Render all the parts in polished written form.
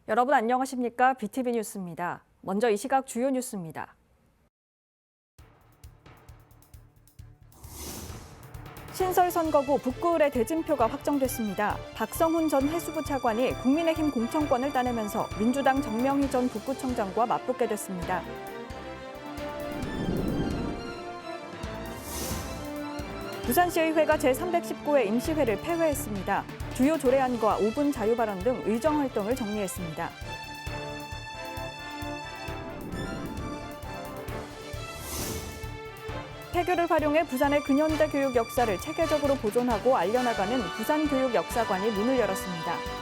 여러분 안녕하십니까? BTV 뉴스입니다. 먼저 이 시각 주요 뉴스입니다. 신설 선거구 북구을의 대진표가 확정됐습니다. 박성훈 전 해수부 차관이 국민의힘 공천권을 따내면서 민주당 정명희 전 북구청장과 맞붙게 됐습니다. 부산시의회가 제319회 임시회를 폐회했습니다. 주요 조례안과 5분 자유발언 등 의정활동을 정리했습니다. 폐교를 활용해 부산의 근현대 교육 역사를 체계적으로 보존하고 알려나가는 부산교육역사관이 문을 열었습니다.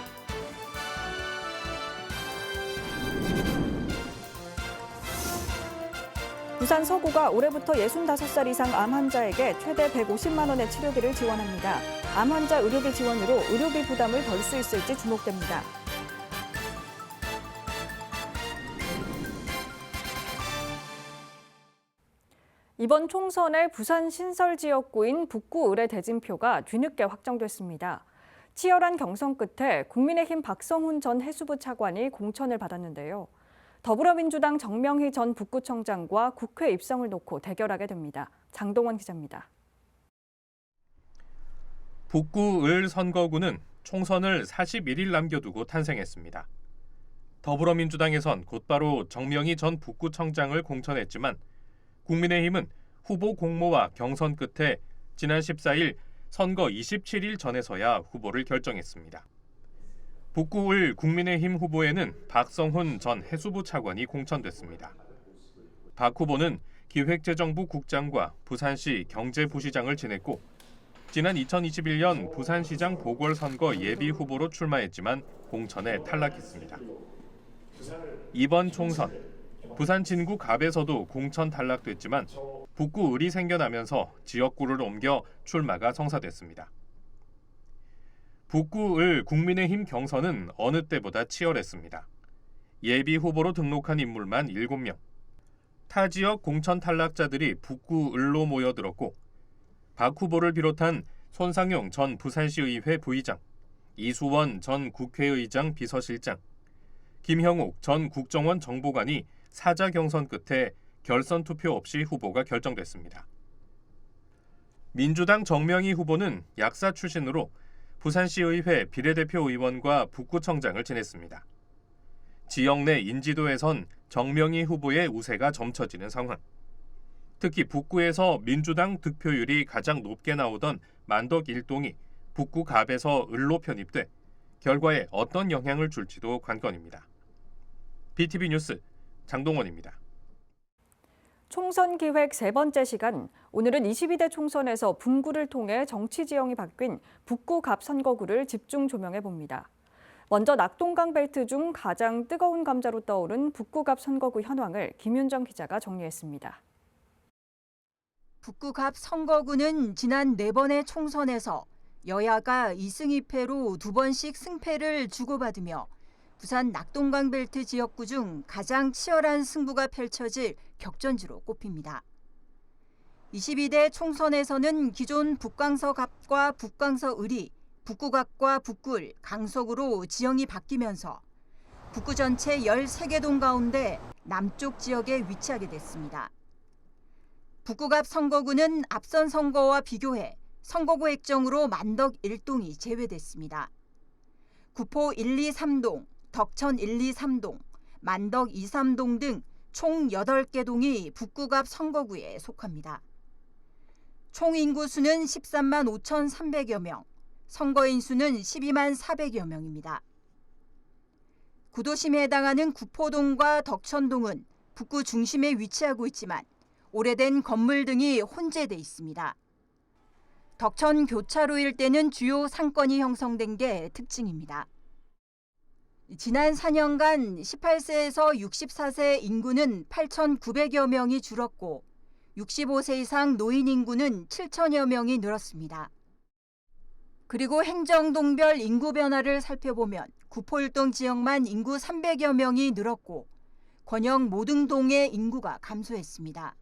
부산 서구가 올해부터 65살 이상 암 환자에게 최대 150만 원의 치료비를 지원합니다. 암 환자 의료비 지원으로 의료비 부담을 덜 수 있을지 주목됩니다. 이번 총선의 부산 신설 지역구인 북구을의 대진표가 뒤늦게 확정됐습니다. 치열한 경선 끝에 국민의힘 박성훈 전 해수부 차관이 공천을 받았는데요. 더불어민주당 정명희 전 북구청장과 국회 입성을 놓고 대결하게 됩니다. 장동원 기자입니다. 북구을 선거구는 총선을 41일 남겨두고 탄생했습니다. 더불어민주당에선 곧바로 정명희 전 북구청장을 공천했지만 국민의힘은 후보 공모와 경선 끝에 지난 14일 선거 27일 전에서야 후보를 결정했습니다. 북구을 국민의힘 후보에는 박성훈 전 해수부 차관이 공천됐습니다. 박 후보는 기획재정부 국장과 부산시 경제부시장을 지냈고 지난 2021년 부산시장 보궐선거 예비 후보로 출마했지만 공천에 탈락했습니다. 이번 총선, 부산 진구 갑에서도 공천 탈락됐지만 북구을이 생겨나면서 지역구를 옮겨 출마가 성사됐습니다. 북구을 국민의힘 경선은 어느 때보다 치열했습니다. 예비 후보로 등록한 인물만 7명. 타 지역 공천 탈락자들이 북구을로 모여들었고 박 후보를 비롯한 손상용 전 부산시의회 부의장, 이수원 전 국회의장 비서실장, 김형욱 전 국정원 정보관이 사자 경선 끝에 결선 투표 없이 후보가 결정됐습니다. 민주당 정명희 후보는 약사 출신으로 부산시의회 비례대표 의원과 북구청장을 지냈습니다. 지역 내 인지도에선 정명희 후보의 우세가 점쳐지는 상황. 특히 북구에서 민주당 득표율이 가장 높게 나오던 만덕 일동이 북구 갑에서 을로 편입돼 결과에 어떤 영향을 줄지도 관건입니다. BTV 뉴스 장동원입니다. 총선 기획 세 번째 시간, 오늘은 22대 총선에서 분구를 통해 정치 지형이 바뀐 북구 갑 선거구를 집중 조명해 봅니다. 먼저 낙동강 벨트 중 가장 뜨거운 감자로 떠오른 북구 갑 선거구 현황을 김윤정 기자가 정리했습니다. 북구 갑 선거구는 지난 4번의 총선에서 여야가 2승 2패로 2번씩 승패를 주고받으며 부산 낙동강 벨트 지역구 중 가장 치열한 승부가 펼쳐질 격전지로 꼽힙니다. 22대 총선에서는 기존 북광서 갑과 북광서 을이 북구갑과 북구을, 강석으로 지형이 바뀌면서 북구 전체 13개 동 가운데 남쪽 지역에 위치하게 됐습니다. 북구갑 선거구는 앞선 선거와 비교해 선거구 액정으로 만덕 1동이 제외됐습니다. 구포 1, 2, 3동, 덕천 1, 2, 3동, 만덕 2, 3동 등 총 8개 동이 북구갑 선거구에 속합니다. 총 인구수는 13만 5,300여 명, 선거인 수는 12만 400여 명입니다. 구도심에 해당하는 구포동과 덕천동은 북구 중심에 위치하고 있지만 오래된 건물 등이 혼재돼 있습니다. 덕천 교차로 일대는 주요 상권이 형성된 게 특징입니다. 지난 4년간 18세에서 64세 인구는 8,900여 명이 줄었고 65세 이상 노인 인구는 7,000여 명이 늘었습니다. 그리고 행정동별 인구 변화를 살펴보면 구포일동 지역만 인구 300여 명이 늘었고 권영 모든 동의 인구가 감소했습니다.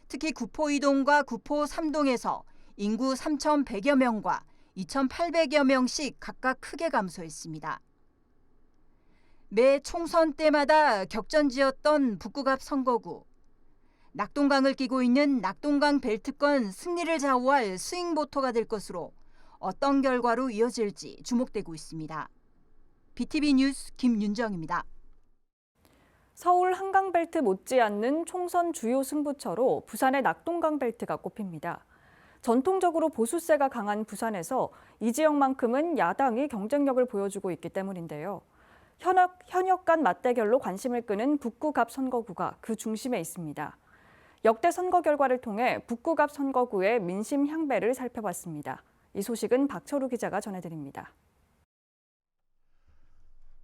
특히 구포 2동과 구포 3동에서 인구 3,100여 명과 2,800여 명씩 각각 크게 감소했습니다. 매 총선 때마다 격전지였던 북구갑 선거구. 낙동강을 끼고 있는 낙동강 벨트권 승리를 좌우할 스윙보터가 될 것으로 어떤 결과로 이어질지 주목되고 있습니다. BTV 뉴스 김윤정입니다. 서울 한강벨트 못지않는 총선 주요 승부처로 부산의 낙동강벨트가 꼽힙니다. 전통적으로 보수세가 강한 부산에서 이 지역만큼은 야당이 경쟁력을 보여주고 있기 때문인데요. 현역 간 맞대결로 관심을 끄는 북구갑 선거구가 그 중심에 있습니다. 역대 선거 결과를 통해 북구갑 선거구의 민심 향배를 살펴봤습니다. 이 소식은 박철우 기자가 전해드립니다.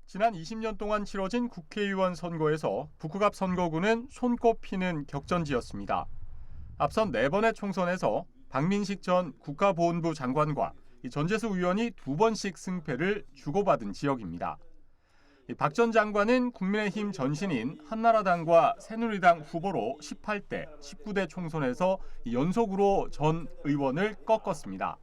지난 20년 동안 치러진 국회의원 선거에서 북구갑 선거구는 손꼽히는 격전지였습니다. 앞선 4번의 총선에서 박민식 전 국가보훈부 장관과 전재수 의원이 2번씩 승패를 주고받은 지역입니다. 박 전 장관은 국민의힘 전신인 한나라당과 새누리당 후보로 18대, 19대 총선에서 연속으로 전 의원을 꺾었습니다.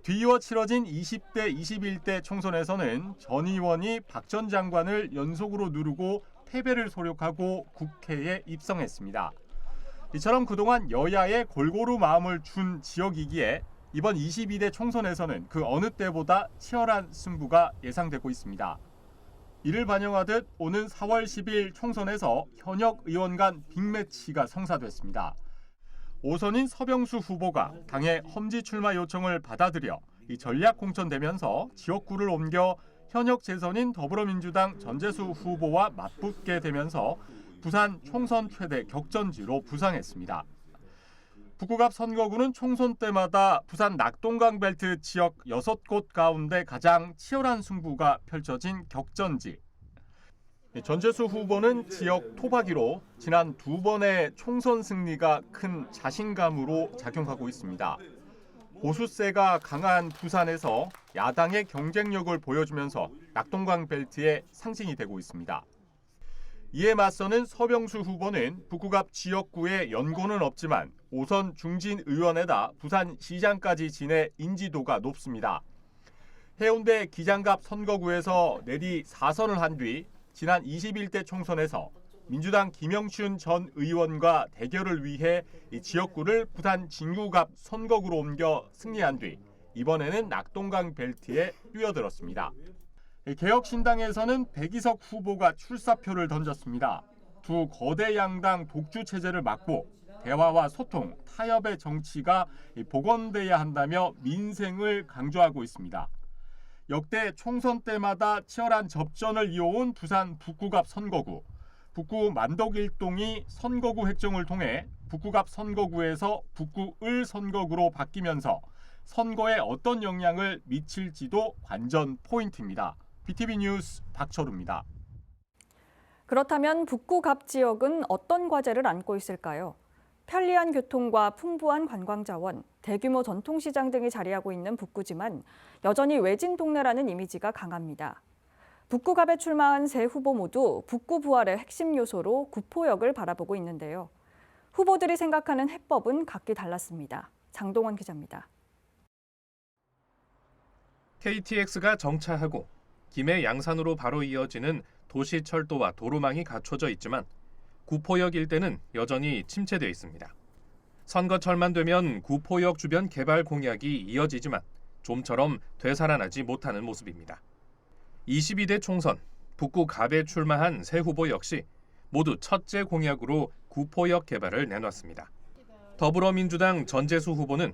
뒤이어 치러진 20대, 21대 총선에서는 전 의원이 박 전 장관을 연속으로 누르고 패배를 소력하고 국회에 입성했습니다. 이처럼 그동안 여야에 골고루 마음을 준 지역이기에 이번 22대 총선에서는 그 어느 때보다 치열한 승부가 예상되고 있습니다. 이를 반영하듯 오는 4월 10일 총선에서 현역 의원 간 빅매치가 성사됐습니다. 5선인 서병수 후보가 당의 험지 출마 요청을 받아들여 이 전략 공천되면서 지역구를 옮겨 현역 재선인 더불어민주당 전재수 후보와 맞붙게 되면서 부산 총선 최대 격전지로 부상했습니다. 북구갑 선거구는 총선 때마다 부산 낙동강 벨트 지역 6곳 가운데 가장 치열한 승부가 펼쳐진 격전지. 전재수 후보는 지역 토박이로 지난 2번의 총선 승리가 큰 자신감으로 작용하고 있습니다. 보수세가 강한 부산에서 야당의 경쟁력을 보여주면서 낙동강 벨트의 상징이 되고 있습니다. 이에 맞서는 서병수 후보는 북구갑 지역구에 연고는 없지만 5선 중진 의원에다 부산시장까지 지내 인지도가 높습니다. 해운대 기장갑 선거구에서 내리 4선을 한 뒤 지난 21대 총선에서 민주당 김영춘 전 의원과 대결을 위해 이 지역구를 부산 진구갑 선거구로 옮겨 승리한 뒤 이번에는 낙동강 벨트에 뛰어들었습니다. 개혁신당에서는 백이석 후보가 출사표를 던졌습니다. 두 거대 양당 독주 체제를 막고 대화와 소통, 타협의 정치가 복원돼야 한다며 민생을 강조하고 있습니다. 역대 총선 때마다 치열한 접전을 이어온 부산 북구갑 선거구. 북구 만덕일동이 선거구 획정을 통해 북구갑 선거구에서 북구을 선거구로 바뀌면서 선거에 어떤 영향을 미칠지도 관전 포인트입니다. BTV 뉴스 박철우입니다. 그렇다면 북구갑 지역은 어떤 과제를 안고 있을까요? 편리한 교통과 풍부한 관광자원, 대규모 전통시장 등이 자리하고 있는 북구지만 여전히 외진 동네라는 이미지가 강합니다. 북구갑에 출마한 세 후보 모두 북구 부활의 핵심 요소로 구포역을 바라보고 있는데요. 후보들이 생각하는 해법은 각기 달랐습니다. 장동원 기자입니다. KTX가 정차하고 김해 양산으로 바로 이어지는 도시철도와 도로망이 갖춰져 있지만 구포역 일대는 여전히 침체돼 있습니다. 선거철만 되면 구포역 주변 개발 공약이 이어지지만 좀처럼 되살아나지 못하는 모습입니다. 22대 총선 북구갑에 출마한 세 후보 역시 모두 첫째 공약으로 구포역 개발을 내놨습니다. 더불어민주당 전재수 후보는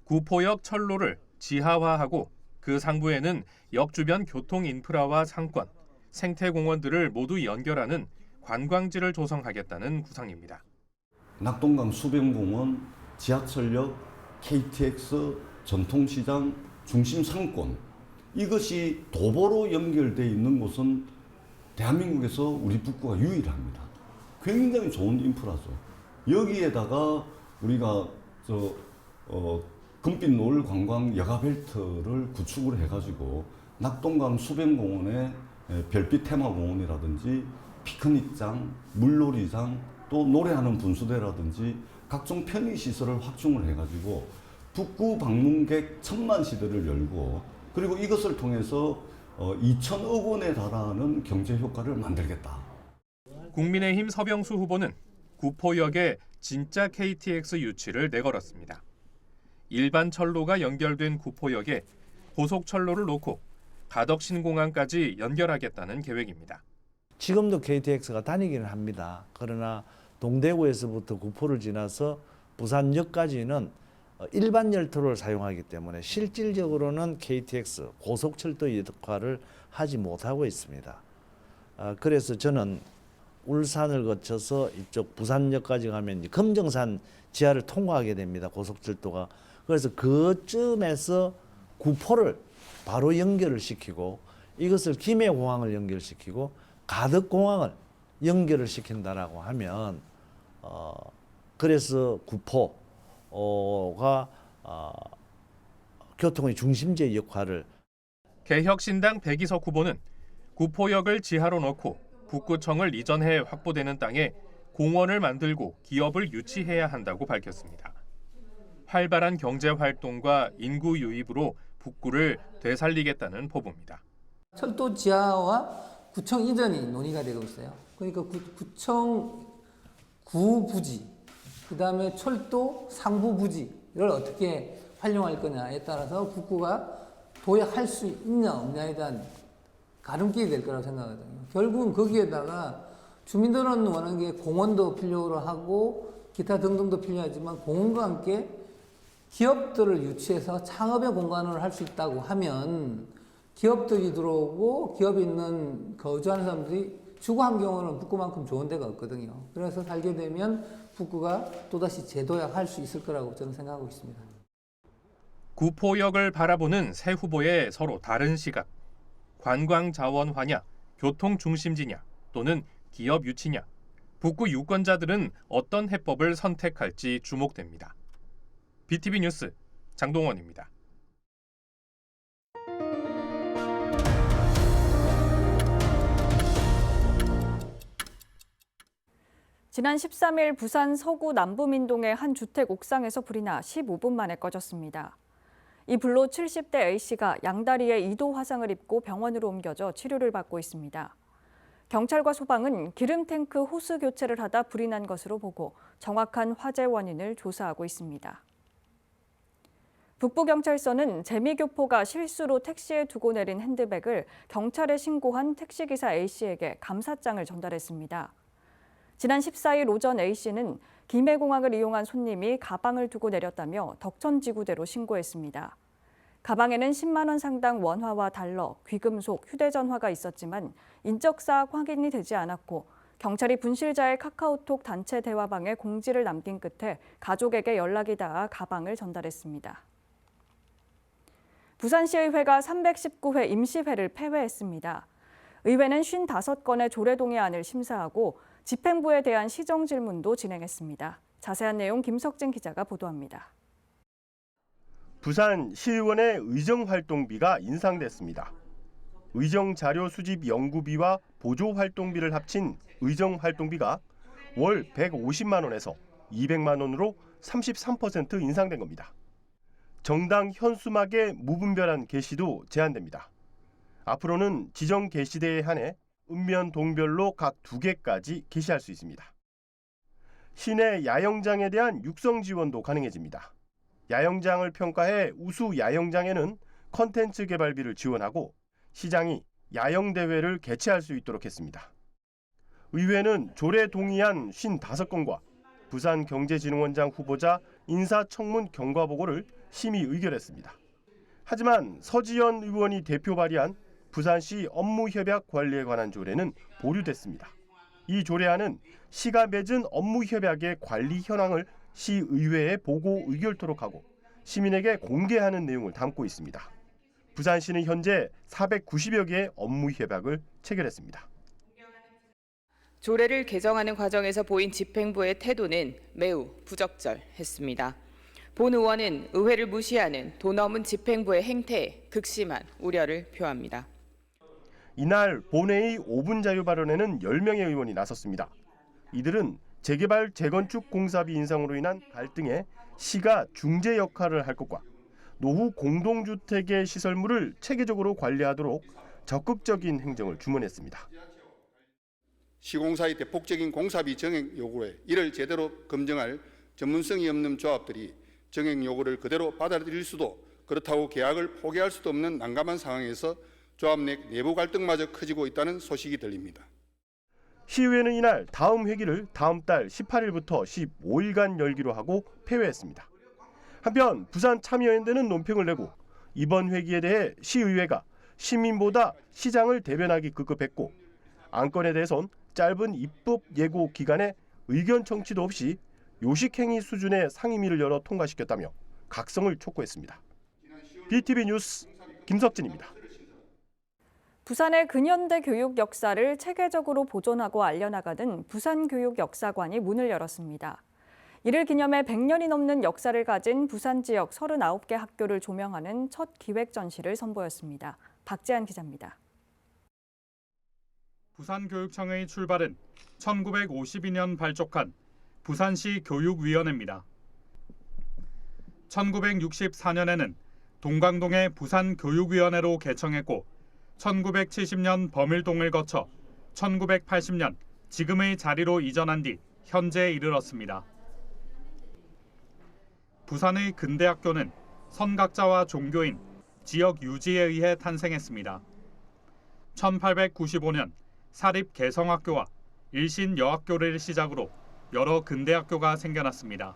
구포역 철로를 지하화하고 그 상부에는 역 주변 교통 인프라와 상권, 생태공원들을 모두 연결하는 관광지를 조성하겠다는 구상입니다. 낙동강 수변공원, 지하철역, KTX, 전통시장, 중심 상권 이것이 도보로 연결되어 있는 곳은 대한민국에서 우리 북구가 유일합니다. 굉장히 좋은 인프라죠. 여기에다가 우리가 금빛 노을 관광 여가벨트를 구축을 해가지고 낙동강 수변공원에 별빛 테마공원이라든지 피크닉장, 물놀이장, 또 노래하는 분수대라든지 각종 편의시설을 확충을 해가지고 북구 방문객 1000만 시대를 열고 그리고 이것을 통해서 2천억 원에 달하는 경제 효과를 만들겠다. 국민의힘 서병수 후보는 구포역에 진짜 KTX 유치를 내걸었습니다. 일반 철로가 연결된 구포역에 고속철로를 놓고 가덕신공항까지 연결하겠다는 계획입니다. 지금도 KTX가 다니기는 합니다. 그러나 동대구에서부터 구포를 지나서 부산역까지는 일반 열도를 사용하기 때문에 실질적으로는 KTX 고속철도 역할을 하지 못하고 있습니다. 그래서 저는 울산을 거쳐서 이쪽 부산역까지 가면 이제 금정산 지하를 통과하게 됩니다. 고속철도가. 그래서 그쯤에서 구포를 바로 연결을 시키고 이것을 김해공항을 연결시키고 가덕공항을 연결을 시킨다라고 하면 그래서 구포가 교통의 중심지의 역할을 개혁신당 백이석 후보는 구포역을 지하로 넣고 북구청을 이전해 확보되는 땅에 공원을 만들고 기업을 유치해야 한다고 밝혔습니다. 활발한 경제활동과 인구 유입으로 북구를 되살리겠다는 포부입니다. 철도 지하와 구청 이전이 논의가 되고 있어요. 그러니까 구청 구 부지, 그다음에 철도 상부 부지를 어떻게 활용할 거냐에 따라서 북구가 도약할 수 있냐 없냐에 대한 가름길이 될 거라고 생각하거든요. 결국은 거기에다가 주민들은 원하는 게 공원도 필요로 하고 기타 등등도 필요하지만 공원과 함께 기업들을 유치해서 창업의 공간을 할 수 있다고 하면 기업들이 들어오고 기업이 있는 거주하는 사람들이 주거 환경으로는 북구만큼 좋은 데가 없거든요. 그래서 살게 되면 북구가 또다시 재도약할 수 있을 거라고 저는 생각하고 있습니다. 구포역을 바라보는 새 후보의 서로 다른 시각. 관광 자원화냐, 교통 중심지냐, 또는 기업 유치냐. 북구 유권자들은 어떤 해법을 선택할지 주목됩니다. BTV 뉴스 장동원입니다. 지난 13일 부산 서구 남부민동의 한 주택 옥상에서 불이 나 15분 만에 꺼졌습니다. 이 불로 70대 A씨가 양다리에 2도 화상을 입고 병원으로 옮겨져 치료를 받고 있습니다. 경찰과 소방은 기름탱크 호스 교체를 하다 불이 난 것으로 보고 정확한 화재 원인을 조사하고 있습니다. 북부경찰서는 재미교포가 실수로 택시에 두고 내린 핸드백을 경찰에 신고한 택시기사 A씨에게 감사장을 전달했습니다. 지난 14일 오전 A씨는 김해공항을 이용한 손님이 가방을 두고 내렸다며 덕천지구대로 신고했습니다. 가방에는 10만 원 상당 원화와 달러, 귀금속, 휴대전화가 있었지만 인적사항 확인이 되지 않았고 경찰이 분실자의 카카오톡 단체 대화방에 공지를 남긴 끝에 가족에게 연락이 닿아 가방을 전달했습니다. 부산시의회가 319회 임시회를 폐회했습니다. 의회는 55건의 조례동의안을 심사하고 집행부에 대한 시정 질문도 진행했습니다. 자세한 내용 김석진 기자가 보도합니다. 부산 시의원의 의정활동비가 인상됐습니다. 의정자료 수집 연구비와 보조활동비를 합친 의정활동비가 월 150만 원에서 200만 원으로 33% 인상된 겁니다. 정당 현수막의 무분별한 게시도 제한됩니다. 앞으로는 지정 게시대에 한해 읍면 동별로 각 2개까지 게시할 수 있습니다. 시내 야영장에 대한 육성 지원도 가능해집니다. 야영장을 평가해 우수 야영장에는 컨텐츠 개발비를 지원하고 시장이 야영대회를 개최할 수 있도록 했습니다. 의회는 조례 동의안 55건과 부산경제진흥원장 후보자 인사청문 경과보고를 심의 의결했습니다. 하지만 서지현 의원이 대표 발의한 부산시 업무협약 관리에 관한 조례는 보류됐습니다. 이 조례안은 시가 맺은 업무협약의 관리 현황을 시의회에 보고 의결토록 하고 시민에게 공개하는 내용을 담고 있습니다. 부산시는 현재 490여 개의 업무협약을 체결했습니다. 조례를 개정하는 과정에서 보인 집행부의 태도는 매우 부적절했습니다. 본 의원은 의회를 무시하는 도넘은 집행부의 행태에 극심한 우려를 표합니다. 이날 본회의 5분 자유 발언에는 10명의 의원이 나섰습니다. 이들은 재개발 재건축 공사비 인상으로 인한 갈등에 시가 중재 역할을 할 것과 노후 공동주택의 시설물을 체계적으로 관리하도록 적극적인 행정을 주문했습니다. 시공사의 대폭적인 공사비 정액 요구에 이를 제대로 검증할 전문성이 없는 조합들이 정액 요구를 그대로 받아들일 수도 그렇다고 계약을 포기할 수도 없는 난감한 상황에서 조합 내 내부 갈등마저 커지고 있다는 소식이 들립니다. 시의회는 이날 다음 회기를 다음 달 18일부터 15일간 열기로 하고 폐회했습니다. 한편 부산 참여연대는 논평을 내고 이번 회기에 대해 시의회가 시민보다 시장을 대변하기 급급했고 안건에 대해선 짧은 입법 예고 기간에 의견 청취도 없이 요식행위 수준의 상임위를 열어 통과시켰다며 각성을 촉구했습니다. BTV 뉴스 김석진입니다. 부산의 근현대 교육 역사를 체계적으로 보존하고 알려나가는 부산교육역사관이 문을 열었습니다. 이를 기념해 100년이 넘는 역사를 가진 부산 지역 39개 학교를 조명하는 첫 기획 전시를 선보였습니다. 박재한 기자입니다. 부산교육청의 출발은 1952년 발족한 부산시 교육위원회입니다. 1964년에는 동강동의 부산교육위원회로 개청했고 1970년 범일동을 거쳐 1980년 지금의 자리로 이전한 뒤 현재에 이르렀습니다. 부산의 근대학교는 선각자와 종교인, 지역 유지에 의해 탄생했습니다. 1895년 사립개성학교와 일신여학교를 시작으로 여러 근대학교가 생겨났습니다.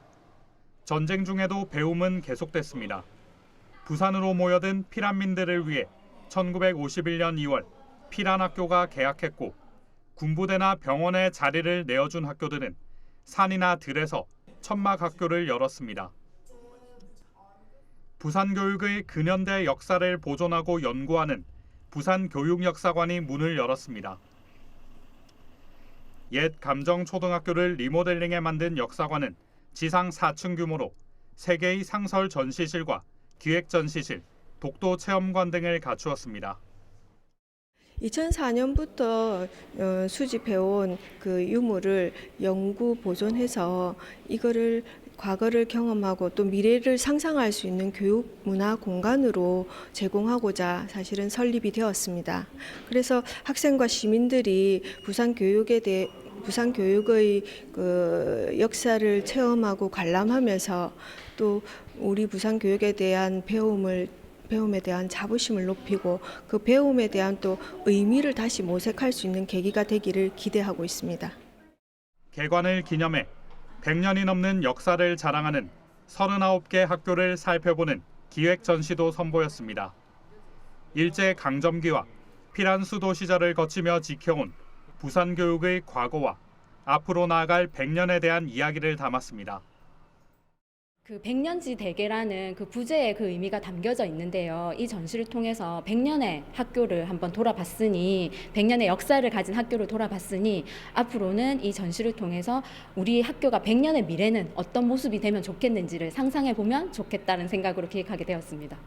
전쟁 중에도 배움은 계속됐습니다. 부산으로 모여든 피란민들을 위해 1951년 2월 피란학교가 개학했고 군부대나 병원에 자리를 내어준 학교들은 산이나 들에서 천막학교를 열었습니다. 부산교육의 근현대 역사를 보존하고 연구하는 부산교육역사관이 문을 열었습니다. 옛 감정초등학교를 리모델링해 만든 역사관은 지상 4층 규모로 3개의 상설 전시실과 기획 전시실, 독도 체험관 등을 갖추었습니다. 2004년부터 수집해온 그 유물을 연구 보존해서 이거를 과거를 경험하고 또 미래를 상상할 수 있는 교육 문화 공간으로 제공하고자 사실은 설립이 되었습니다. 그래서 학생과 시민들이 부산 교육의 그 역사를 체험하고 관람하면서 또 우리 부산 교육에 대한 배움에 대한 자부심을 높이고 그 배움에 대한 또 의미를 다시 모색할 수 있는 계기가 되기를 기대하고 있습니다. 개관을 기념해 100년이 넘는 역사를 자랑하는 39개 학교를 살펴보는 기획 전시도 선보였습니다. 일제 강점기와 피란 수도 시절을 거치며 지켜온 부산 교육의 과거와 앞으로 나아갈 100년에 대한 이야기를 담았습니다. 그 100년지 대계라는 그 부제의 그 의미가 담겨져 있는데요. 이 전시를 통해서 100년의 학교를 한번 돌아봤으니 100년의 역사를 가진 학교를 돌아봤으니 앞으로는 이 전시를 통해서 우리 학교가 100년의 미래는 어떤 모습이 되면 좋겠는지를 상상해 보면 좋겠다는 생각으로 기획하게 되었습니다.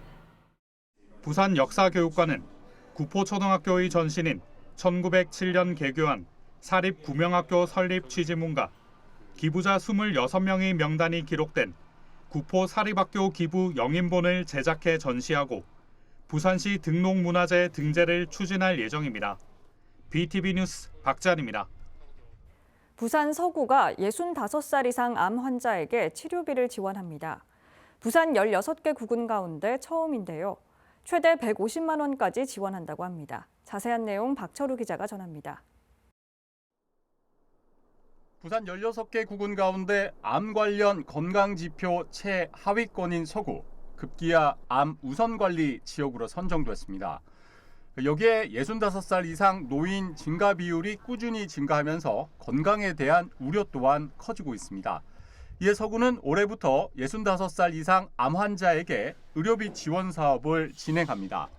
부산 역사교육관은 구포초등학교의 전시는 1907년 개교한 사립구명학교 설립 취지문과 기부자 26명의 명단이 기록된 구포 사립학교 기부 영인본을 제작해 전시하고 부산시 등록문화재 등재를 추진할 예정입니다. BTV 뉴스 박재한입니다. 부산 서구가 65살 이상 암 환자에게 치료비를 지원합니다. 부산 16개 구군 가운데 처음인데요. 최대 150만 원까지 지원한다고 합니다. 자세한 내용 박철우 기자가 전합니다. 부산 16개 구군 가운데 암 관련 건강지표 최하위권인 서구, 급기야 암 우선관리 지역으로 선정됐습니다. 여기에 65살 이상 노인 증가 비율이 꾸준히 증가하면서 건강에 대한 우려 또한 커지고 있습니다. 이에 서구는 올해부터 65살 이상 암 환자에게 의료비 지원 사업을 진행합니다.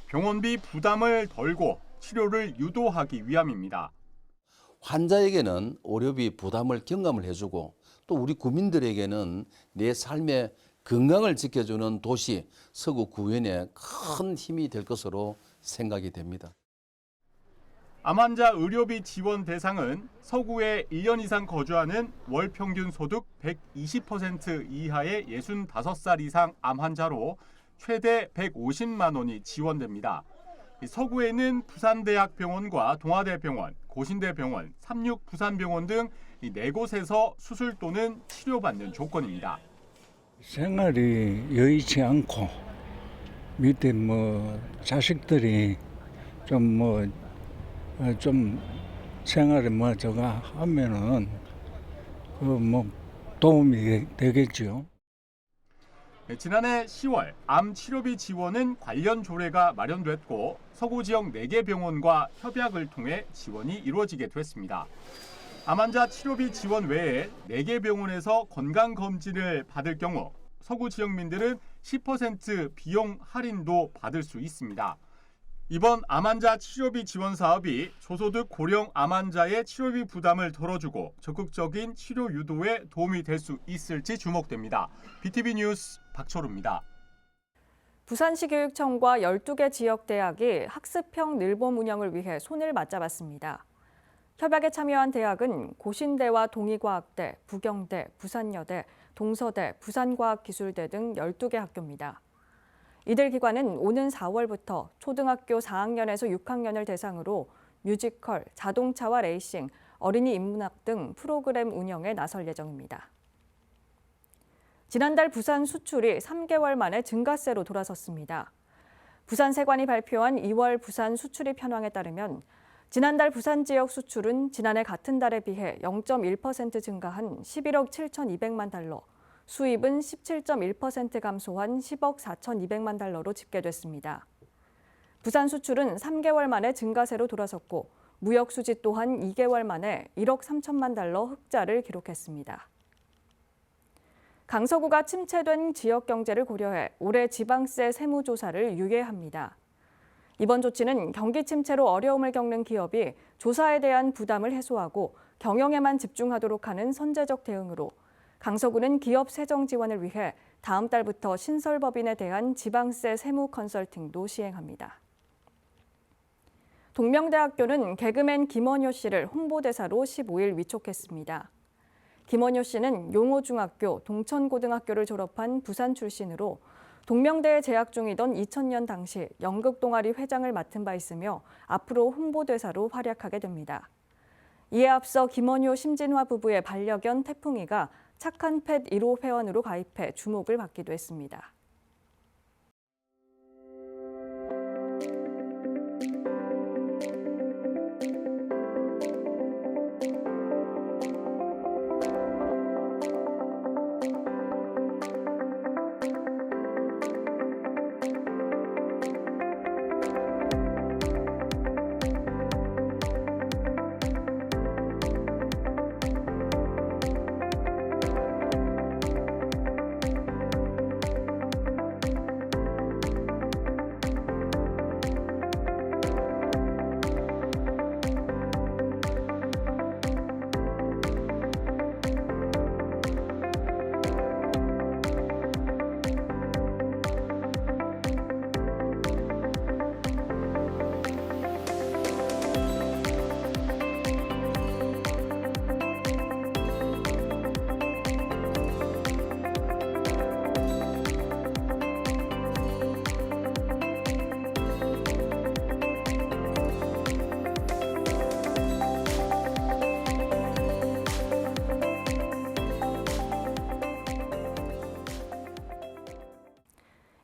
병원비 부담을 덜고 치료를 유도하기 위함입니다. 환자에게는 의료비 부담을 경감을 해주고 또 우리 국민들에게는 내 삶의 건강을 지켜주는 도시 서구 구현에 큰 힘이 될 것으로 생각이 됩니다. 암 환자 의료비 지원 대상은 서구에 1년 이상 거주하는 월 평균 소득 120% 이하의 65살 이상 암 환자로 최대 150만 원이 지원됩니다. 서구에는 부산대학병원과 동아대병원, 고신대병원, 삼육부산병원 등 이 4곳에서 수술 또는 치료받는 조건입니다. 생활이 여의치 않고 밑에 자식들이 좀 생활에 저거 하면은 도움이 되겠죠. 지난해 10월 암 치료비 지원은 관련 조례가 마련됐고 서구 지역 4개 병원과 협약을 통해 지원이 이루어지게 됐습니다. 암 환자 치료비 지원 외에 4개 병원에서 건강검진을 받을 경우 서구 지역민들은 10% 비용 할인도 받을 수 있습니다. 이번 암 환자 치료비 지원 사업이 소소득 고령 암 환자의 치료비 부담을 덜어주고 적극적인 치료 유도에 도움이 될 수 있을지 주목됩니다. BTV 뉴스 박철우입니다. 부산시교육청과 12개 지역대학이 학습형 늘봄 운영을 위해 손을 맞잡았습니다. 협약에 참여한 대학은 고신대와 동의과학대, 부경대, 부산여대, 동서대, 부산과학기술대 등 12개 학교입니다. 이들 기관은 오는 4월부터 초등학교 4학년에서 6학년을 대상으로 뮤지컬, 자동차와 레이싱, 어린이 인문학 등 프로그램 운영에 나설 예정입니다. 지난달 부산 수출이 3개월 만에 증가세로 돌아섰습니다. 부산세관이 발표한 2월 부산 수출입 현황에 따르면 지난달 부산 지역 수출은 지난해 같은 달에 비해 0.1% 증가한 11억 7,200만 달러, 수입은 17.1% 감소한 10억 4,200만 달러로 집계됐습니다. 부산 수출은 3개월 만에 증가세로 돌아섰고 무역 수지 또한 2개월 만에 1억 3천만 달러 흑자를 기록했습니다. 강서구가 침체된 지역 경제를 고려해 올해 지방세 세무조사를 유예합니다. 이번 조치는 경기 침체로 어려움을 겪는 기업이 조사에 대한 부담을 해소하고 경영에만 집중하도록 하는 선제적 대응으로 강서구는 기업 세정 지원을 위해 다음 달부터 신설법인에 대한 지방세 세무 컨설팅도 시행합니다. 동명대학교는 개그맨 김원효 씨를 홍보대사로 15일 위촉했습니다. 김원효 씨는 용호중학교, 동천고등학교를 졸업한 부산 출신으로 동명대에 재학 중이던 2000년 당시 연극 동아리 회장을 맡은 바 있으며 앞으로 홍보대사로 활약하게 됩니다. 이에 앞서 김원효, 심진화 부부의 반려견 태풍이가 착한 펫 1호 회원으로 가입해 주목을 받기도 했습니다.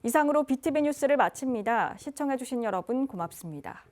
이상으로 BTV 뉴스를 마칩니다. 시청해주신 여러분 고맙습니다.